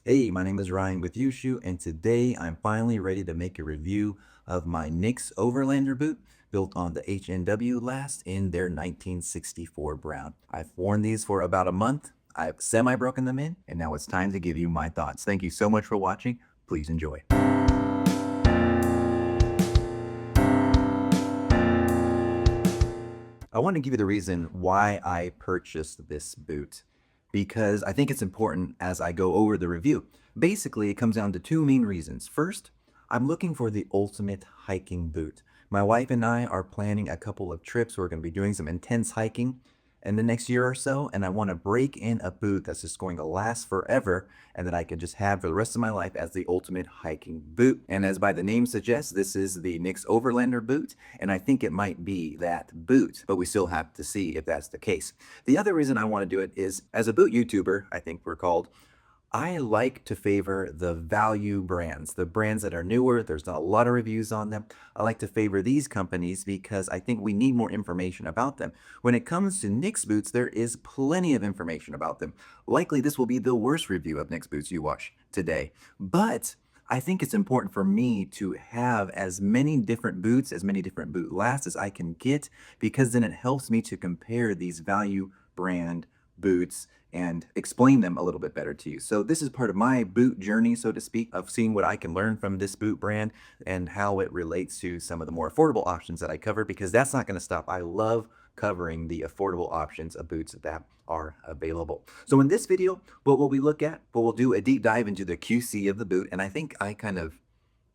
Hey, my name is Ryan with Yushu, and today I'm finally ready to make a review of my Nicks Overlander boot built on the HNW last in their 1964 brown. I've worn these for about a month. I've semi-broken them in, and now it's time to give you my thoughts. Thank you so much for watching. Please enjoy. I want to give you the reason why I purchased this boot because I think it's important as I go over the review. Basically, it comes down to two main reasons. First, I'm looking for the ultimate hiking boot. My wife and I are planning a couple of trips. We're going to be doing some intense hiking in the next year or so, and I want to break in a boot that's just going to last forever and that I can just have for the rest of my life as the ultimate hiking boot. And as by the name suggests, this is the Nicks Overlander boot, and I think it might be that boot, but we still have to see if that's the case. The other reason I want to do it is, as a boot YouTuber, I think we're called, I like to favor the value brands, the brands that are newer. There's not a lot of reviews on them. I like to favor these companies because I think we need more information about them. When it comes to Nicks boots, there is plenty of information about them. Likely this will be the worst review of Nicks boots you watch today. But I think it's important for me to have as many different boots, as many different boot lasts as I can get, because then it helps me to compare these value brand boots and explain them a little bit better to you. So this is part of my boot journey, so to speak, of seeing what I can learn from this boot brand and how it relates to some of the more affordable options that I cover, because that's not going to stop. I love covering the affordable options of boots that are available. So in this video, what will we look at? Well, we'll do a deep dive into the QC of the boot, and I think I kind of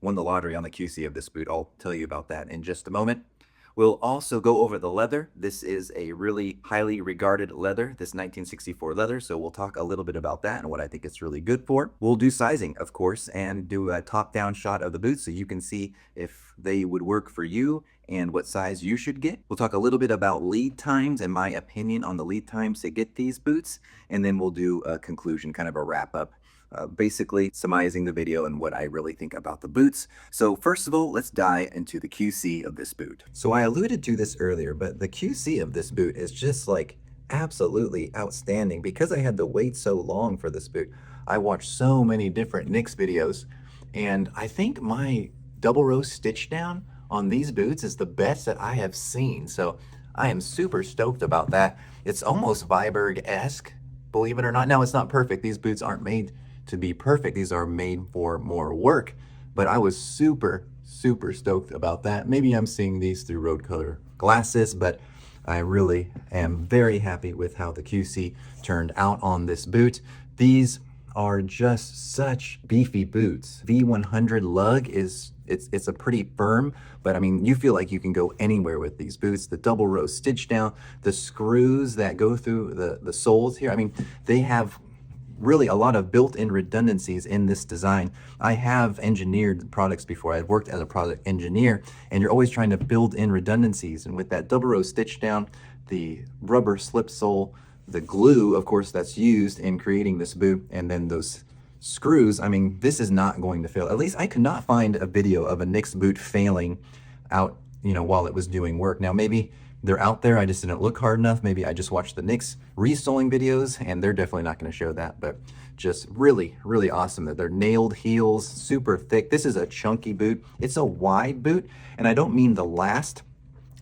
won the lottery on the QC of this boot. I'll tell you about that in just a moment. We'll also go over the leather. This is a really highly regarded leather, this 1964 leather, so we'll talk a little bit about that and what I think it's really good for. We'll do sizing, of course, and do a top-down shot of the boots so you can see if they would work for you and what size you should get. We'll talk a little bit about lead times and my opinion on the lead times to get these boots, and then we'll do a conclusion, kind of a wrap-up, basically summarizing the video and what I really think about the boots. So first of all, let's dive into the QC of this boot. So I alluded to this earlier, but the QC of this boot is just like absolutely outstanding. Because I had to wait so long for this boot, I watched so many different Nicks videos, and I think my double row stitch down on these boots is the best that I have seen. So I am super stoked about that. It's almost Viberg-esque, believe it or not. Now, it's not perfect. These boots aren't made to be perfect. These are made for more work, but I was super stoked about that. Maybe I'm seeing these through road color glasses, but I really am very happy with how the QC turned out on this boot. These are just such beefy boots. V100 lug is it's a pretty firm, but I mean, you feel like you can go anywhere with these boots. The double row stitch down, the screws that go through the soles here, I mean, they have really a lot of built-in redundancies in this design. I have engineered products before. I've worked as a product engineer, and you're always trying to build in redundancies. And with that double row stitch down, the rubber slip sole, the glue, of course, that's used in creating this boot, and then those screws, I mean, this is not going to fail. At least I could not find a video of a Nicks boot failing out, while it was doing work. Now, maybe they're out there, I just didn't look hard enough. Maybe I just watched the Nicks resoling videos, and they're definitely not going to show that, but just really awesome that they're nailed heels, super thick. This is a chunky boot. It's a wide boot, and I don't mean the last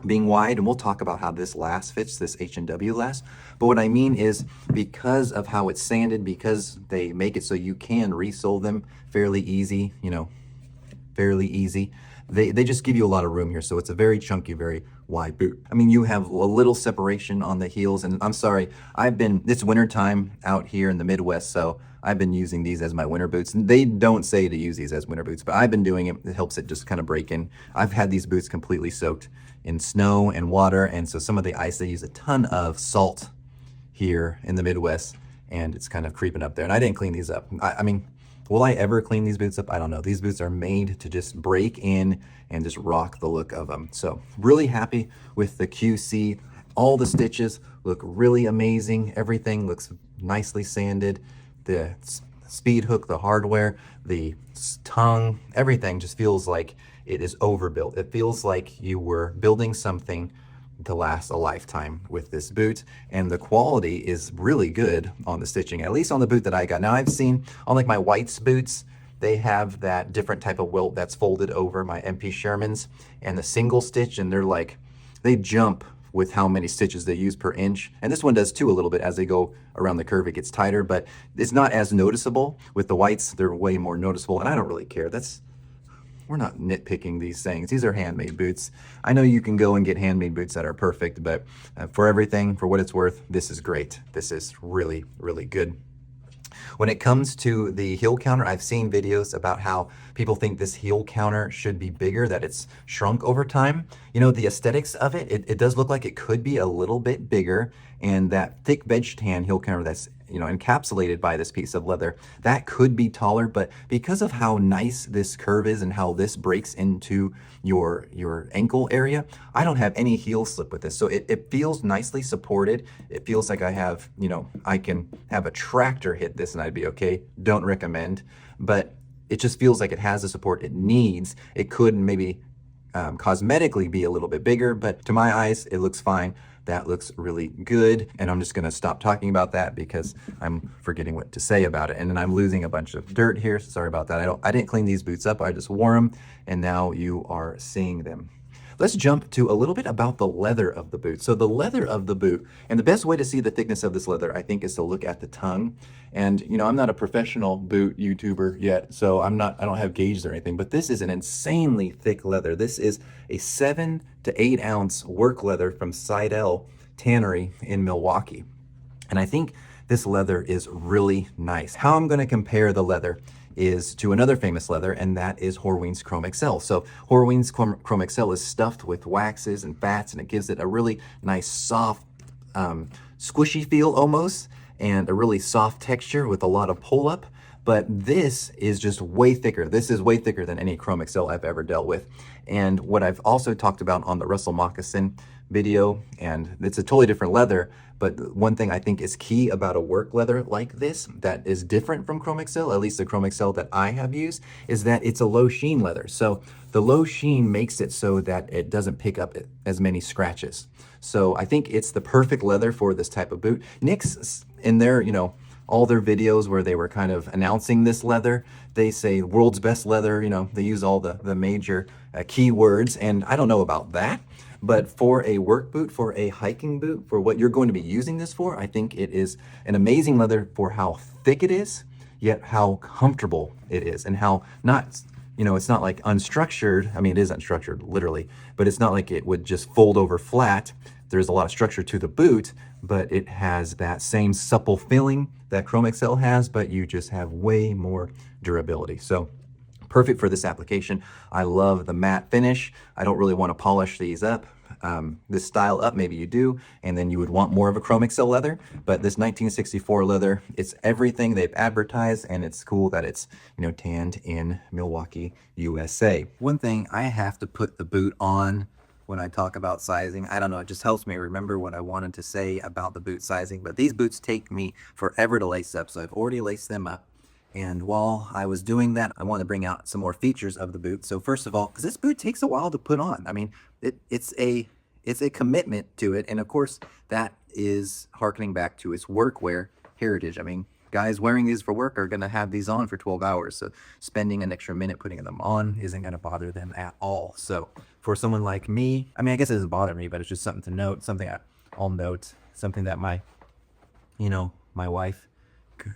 being wide, and we'll talk about how this last fits, this H&W last, but what I mean is because of how it's sanded, because they make it so you can resole them fairly easy, fairly easy. They just give you a lot of room here, so it's a very chunky, very wide boot. I mean, you have a little separation on the heels, and I'm sorry, it's winter time out here in the Midwest, so I've been using these as my winter boots. And they don't say to use these as winter boots, but I've been doing it. It helps it just kind of break in. I've had these boots completely soaked in snow and water, and so some of the ice, they use a ton of salt here in the Midwest, and it's kind of creeping up there, and I didn't clean these up. I mean, will I ever clean these boots up? I don't know. These boots are made to just break in and just rock the look of them. So really happy with the QC. All the stitches look really amazing. Everything looks nicely sanded. The speed hook, the hardware, the tongue, everything just feels like it is overbuilt. It feels like you were building something to last a lifetime with this boot, and the quality is really good on the stitching, at least on the boot that I got. Now I've seen on like my whites boots, they have that different type of wilt that's folded over my MP Shermans and the single stitch, and they're like, they jump with how many stitches they use per inch. And this one does too a little bit. As they go around the curve, it gets tighter, but it's not as noticeable. With the whites, they're way more noticeable, and I don't really care. We're not nitpicking these things. These are handmade boots. I know you can go and get handmade boots that are perfect, but for everything, for what it's worth, this is great. This is really, really good. When it comes to the heel counter, I've seen videos about how people think this heel counter should be bigger, that it's shrunk over time. You know, the aesthetics of it does look like it could be a little bit bigger, and that thick veg tan heel counter that's, you know, encapsulated by this piece of leather, that could be taller, but because of how nice this curve is and how this breaks into your ankle area, I don't have any heel slip with this. So it feels nicely supported. It feels like I have, you know, I can have a tractor hit this and I'd be okay. Don't recommend, but it just feels like it has the support it needs. It could maybe cosmetically be a little bit bigger, but to my eyes, it looks fine. That looks really good. And I'm just gonna stop talking about that because I'm forgetting what to say about it. And then I'm losing a bunch of dirt here. So sorry about that. I didn't clean these boots up. I just wore them, and now you are seeing them. Let's jump to a little bit about the leather of the boot. So the leather of the boot, and the best way to see the thickness of this leather, I think, is to look at the tongue. And, you know, I'm not a professional boot YouTuber yet, so I don't have gauges or anything, but this is an insanely thick leather. This is a 7 to 8 ounce work leather from Seidel Tannery in Milwaukee. And I think this leather is really nice. How I'm gonna compare the leather is to another famous leather, and that is Horween's Chrome XL. So Horween's Chrome XL is stuffed with waxes and fats, and it gives it a really nice, soft, squishy feel almost, and a really soft texture with a lot of pull-up. But this is just way thicker. This is way thicker than any Chrome XL I've ever dealt with. And what I've also talked about on the Russell Moccasin video, and it's a totally different leather, but one thing I think is key about a work leather like this that is different from Chrome XL, at least the Chrome XL that I have used, is that it's a low sheen leather. So the low sheen makes it so that it doesn't pick up as many scratches. So I think it's the perfect leather for this type of boot. Nicks, in their, you know, all their videos where they were kind of announcing this leather, they say world's best leather, you know, they use all the major keywords, and I don't know about that. But for a work boot, for a hiking boot, for what you're going to be using this for, I think it is an amazing leather for how thick it is, yet how comfortable it is, and how not, you know, it's not like unstructured. I mean, it is unstructured, literally, but it's not like it would just fold over flat. There's a lot of structure to the boot, but it has that same supple feeling that Chrome XL has, but you just have way more durability. So perfect for this application. I love the matte finish. I don't really want to polish these up. This style up, maybe you do, and then you would want more of a Chrome XL leather, but this 1964 leather, it's everything they've advertised, and it's cool that it's, you know, tanned in Milwaukee, USA. One thing, I have to put the boot on when I talk about sizing. I don't know, it just helps me remember what I wanted to say about the boot sizing, but these boots take me forever to lace up, so I've already laced them up. And while I was doing that, I wanted to bring out some more features of the boot. So first of all, because this boot takes a while to put on. I mean, it's a commitment to it. And of course, that is harkening back to its workwear heritage. I mean, guys wearing these for work are going to have these on for 12 hours. So spending an extra minute putting them on isn't going to bother them at all. So for someone like me, I mean, I guess it doesn't bother me, but it's just something to note, something I'll note, something that my wife,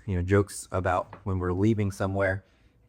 you know, jokes about when we're leaving somewhere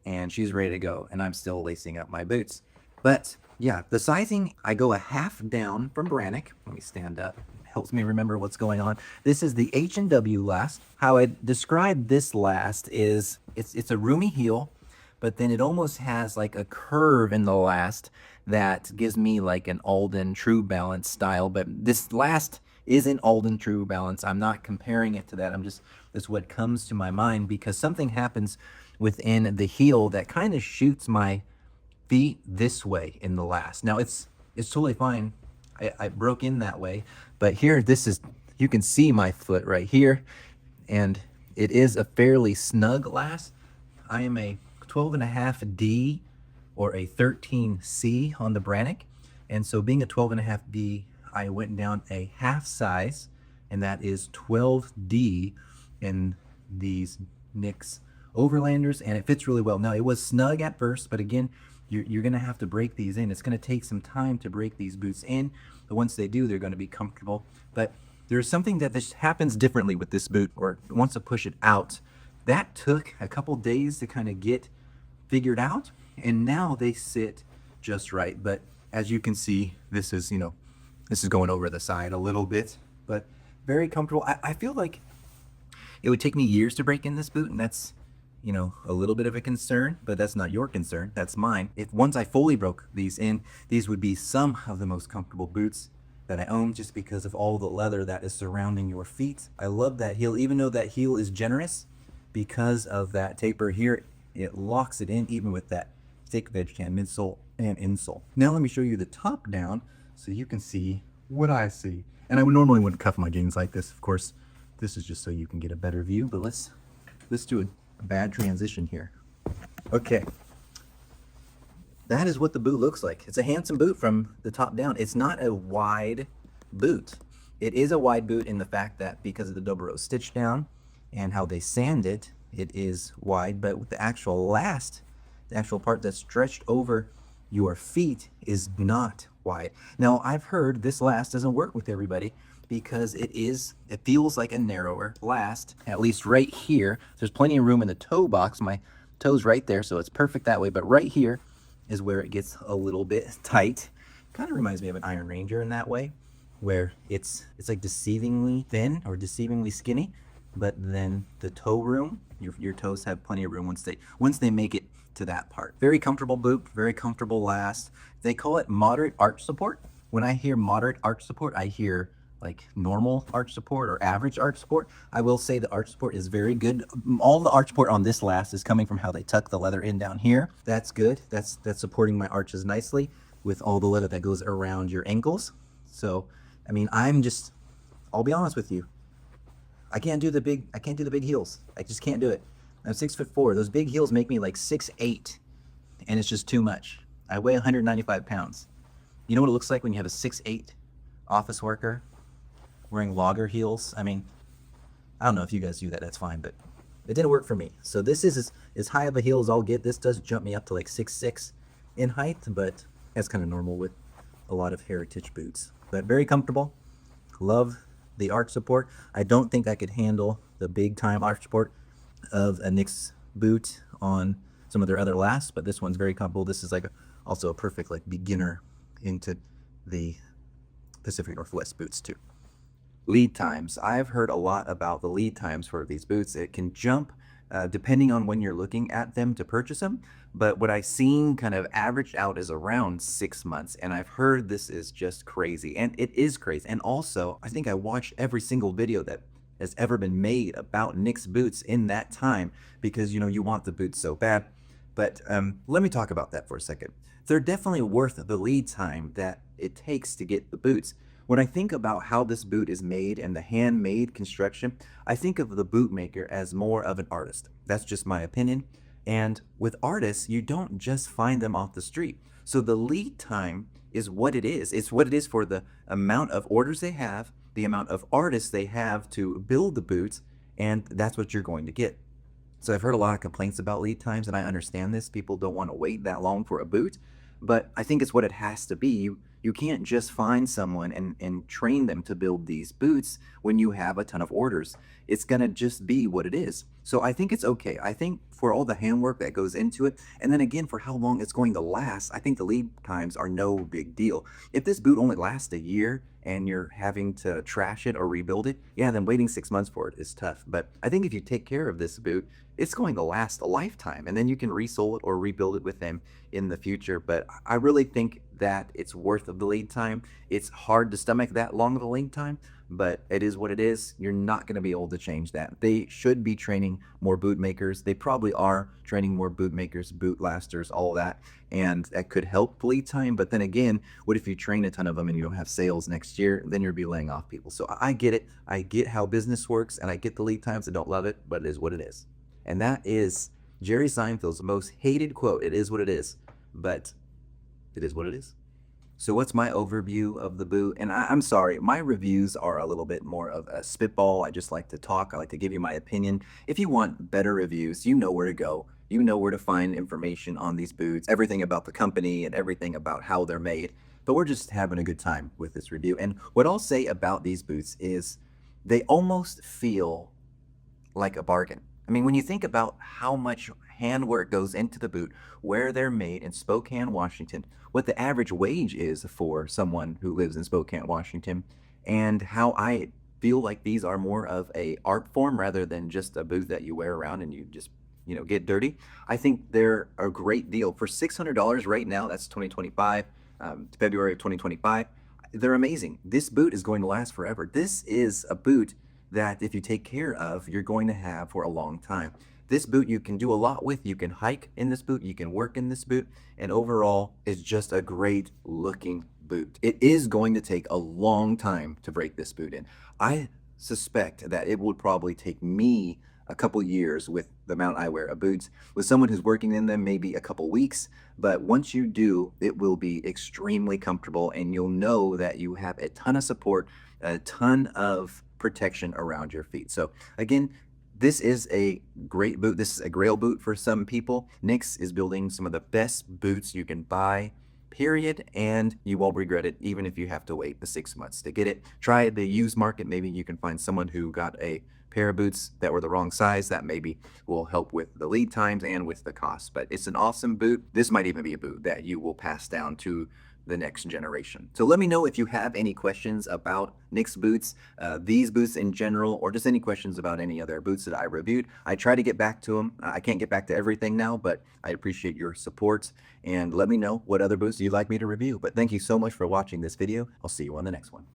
and she's ready to go and I'm still lacing up my boots. But yeah, the sizing, I go a half down from Brannock. Let me stand up. It helps me remember what's going on. This is the H&W last. How I describe this last is it's a roomy heel, but then it almost has like a curve in the last that gives me like an Alden True Balance style. But this last isn't Alden True Balance. I'm not comparing it to that. That's what comes to my mind, because something happens within the heel that kind of shoots my feet this way in the last. Now it's totally fine. I broke in that way, but here, you can see my foot right here, and it is a fairly snug last. I am a 12.5D or a 13C on the Brannock, and so being a 12.5D, I went down a half size, and that is 12D in these Nicks Overlanders, and it fits really well. Now, it was snug at first, but again, you're going to have to break these in. It's going to take some time to break these boots in, but once they do, they're going to be comfortable. But there's something that this happens differently with this boot, or once I push it out, that took a couple days to kind of get figured out, and now they sit just right. But as you can see, this is, this is going over the side a little bit, but very comfortable. I feel like it would take me years to break in this boot, and that's, a little bit of a concern, but that's not your concern, that's mine. If once I fully broke these in, these would be some of the most comfortable boots that I own, just because of all the leather that is surrounding your feet. I love that heel, even though that heel is generous, because of that taper here, it locks it in even with that thick veg tan midsole and insole. Now let me show you the top down so you can see what I see. And I would normally wouldn't cuff my jeans like this, of course. This is just so you can get a better view, but let's do a bad transition here. Okay. That is what the boot looks like. It's a handsome boot from the top down. It's not a wide boot. It is a wide boot in the fact that because of the double row stitch down and how they sand it, it is wide, but with the actual part that's stretched over your feet is not wide. Now, I've heard this last doesn't work with everybody because it feels like a narrower last, at least right here. There's plenty of room in the toe box. My toe's right there, so it's perfect that way, but right here is where it gets a little bit tight. Kind of reminds me of an Iron Ranger in that way, where it's like deceivingly thin or deceivingly skinny, but then the toe room, your toes have plenty of room once they make it to that part. Very comfortable boot, very comfortable last. They call it moderate arch support. When I hear moderate arch support, I hear like normal arch support or average arch support. I will say the arch support is very good. All the arch support on this last is coming from how they tuck the leather in down here. That's good. That's supporting my arches nicely with all the leather that goes around your ankles. So, I mean, I'll be honest with you. I can't do the big heels. I just can't do it. I'm 6'4". Those big heels make me like 6'8", and it's just too much. I weigh 195 pounds. You know what it looks like when you have a 6'8" office worker wearing logger heels? I mean, I don't know if you guys do that, that's fine, but it didn't work for me. So this is as high of a heel as I'll get. This does jump me up to like 6'6" in height, but that's kind of normal with a lot of heritage boots. But very comfortable. Love the arch support. I don't think I could handle the big time arch support of a Nicks boot on some of their other lasts, but this one's very comfortable. This is like also a perfect like beginner into the Pacific Northwest boots too. Lead times. I've heard a lot about the lead times for these boots. It can jump depending on when you're looking at them to purchase them, but what I've seen kind of averaged out is around 6 months, and I've heard this is just crazy, and it is crazy. And also, I think I watched every single video that has ever been made about Nicks boots in that time because, you want the boots so bad. But let me talk about that for a second. They're definitely worth the lead time that it takes to get the boots. When I think about how this boot is made and the handmade construction, I think of the bootmaker as more of an artist. That's just my opinion. And with artists, you don't just find them off the street. So the lead time is what it is. It's what it is for the amount of orders they have, the amount of artists they have to build the boots, and that's what you're going to get. So I've heard a lot of complaints about lead times, and I understand this. People don't want to wait that long for a boot, but I think it's what it has to be. You can't just find someone and train them to build these boots when you have a ton of orders. It's going to just be what it is. So I think it's okay. I think for all the handwork that goes into it, and then again, for how long it's going to last, I think the lead times are no big deal. If this boot only lasts a year and you're having to trash it or rebuild it, yeah, then waiting 6 months for it is tough. But I think if you take care of this boot, it's going to last a lifetime, and then you can resole it or rebuild it with them in the future. But I really think that it's worth the lead time. It's hard to stomach that long of a lead time, but it is what it is. You're not going to be able to change that. They should be training more boot makers. They probably are training more boot makers, boot lasters, all of that, and that could help lead time. But then again, what if you train a ton of them and you don't have sales next year? Then you'll be laying off people. So I get it. I get how business works, and I get the lead times. I don't love it, but it is what it is. And that is Jerry Seinfeld's most hated quote. It is what it is, but it is what it is. So what's my overview of the boot? And I'm sorry, my reviews are a little bit more of a spitball. I just like to talk. I like to give you my opinion. If you want better reviews, you know where to go. You know where to find information on these boots, everything about the company and everything about how they're made. But we're just having a good time with this review. And what I'll say about these boots is they almost feel like a bargain. I mean, when you think about how much handwork goes into the boot, where they're made in Spokane, Washington, what the average wage is for someone who lives in Spokane, Washington, and how I feel like these are more of a art form rather than just a boot that you wear around and you just get dirty. I think they're a great deal for $600 right now. That's 2025, February of 2025. They're amazing. This boot is going to last forever. This is a boot that if you take care of, you're going to have for a long time. This boot you can do a lot with. You can hike in this boot, you can work in this boot, and overall, it's just a great looking boot. It is going to take a long time to break this boot in. I suspect that it would probably take me a couple years with the amount I wear of boots. With someone who's working in them, maybe a couple weeks. But once you do, it will be extremely comfortable, and you'll know that you have a ton of support, a ton of protection around your feet. So again, this is a great boot. This is a grail boot for some people. Nicks is building some of the best boots you can buy, period, and you won't regret it even if you have to wait the 6 months to get it. Try the used market. Maybe you can find someone who got a pair of boots that were the wrong size. That maybe will help with the lead times and with the cost. But it's an awesome boot. This might even be a boot that you will pass down to the next generation. So let me know if you have any questions about Nicks boots, these boots in general, or just any questions about any other boots that I reviewed. I try to get back to them. I can't get back to everything now, but I appreciate your support. And let me know what other boots you'd like me to review. But thank you so much for watching this video. I'll see you on the next one.